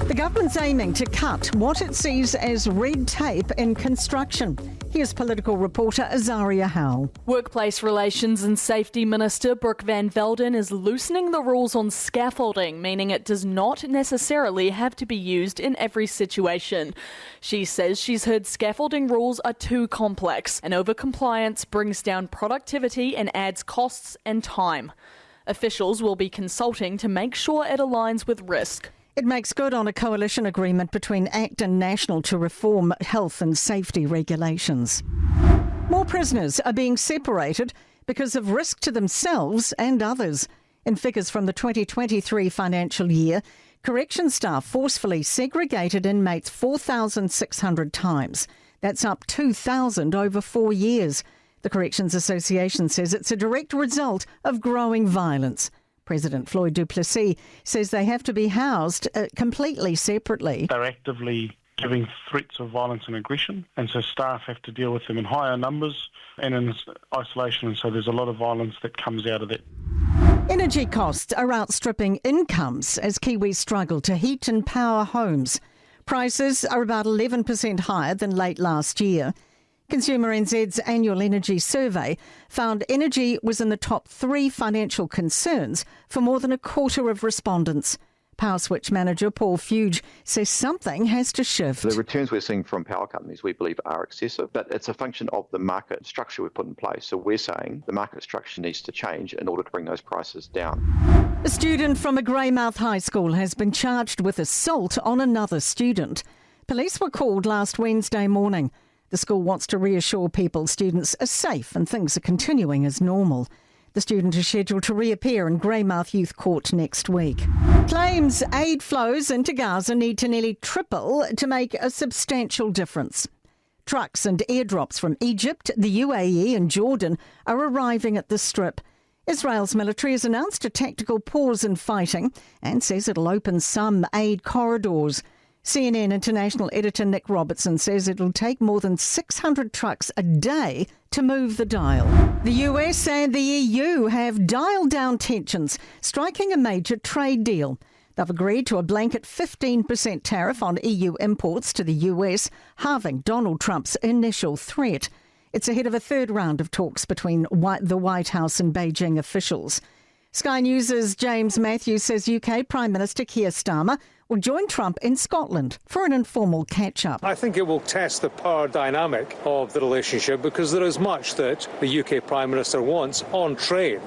The government's aiming to cut what it sees as red tape in construction. Here's political reporter Azaria Howell. Workplace Relations and Safety Minister Brooke Van Velden is loosening the rules on scaffolding, meaning it does not necessarily have to be used in every situation. She says she's heard scaffolding rules are too complex, and over-compliance brings down productivity and adds costs and time. Officials will be consulting to make sure it aligns with risk. It makes good on a coalition agreement between ACT and National to reform health and safety regulations. More prisoners are being separated because of risk to themselves and others. In figures from the 2023 financial year, correction staff forcefully segregated inmates 4,600 times. That's up 2,000 over 4 years. The Corrections Association says it's a direct result of growing violence. President Floyd du Plessis says they have to be housed completely separately. They're actively giving threats of violence and aggression, and so staff have to deal with them in higher numbers and in isolation, and so there's a lot of violence that comes out of that. Energy costs are outstripping incomes as Kiwis struggle to heat and power homes. Prices are about 11% higher than late last year. Consumer NZ's annual energy survey found energy was in the top 3 financial concerns for more than a quarter of respondents. Power Switch manager Paul Fuge says something has to shift. The returns we're seeing from power companies we believe are excessive, but it's a function of the market structure we've put in place. So we're saying the market structure needs to change in order to bring those prices down. A student from a Greymouth High School has been charged with assault on another student. Police were called last Wednesday morning. The school wants to reassure people students are safe and things are continuing as normal. The student is scheduled to reappear in Greymouth Youth Court next week. Claims aid flows into Gaza need to nearly triple to make a substantial difference. Trucks and airdrops from Egypt, the UAE and Jordan are arriving at the Strip. Israel's military has announced a tactical pause in fighting and says it'll open some aid corridors. CNN international editor Nick Robertson says it'll take more than 600 trucks a day to move the dial. The US and the EU have dialed down tensions, striking a major trade deal. They've agreed to a blanket 15% tariff on EU imports to the US, halving Donald Trump's initial threat. It's ahead of a third round of talks between the White House and Beijing officials. Sky News' James Matthews says UK Prime Minister Keir Starmer will join Trump in Scotland for an informal catch-up. I think it will test the power dynamic of the relationship because there is much that the UK Prime Minister wants on trade.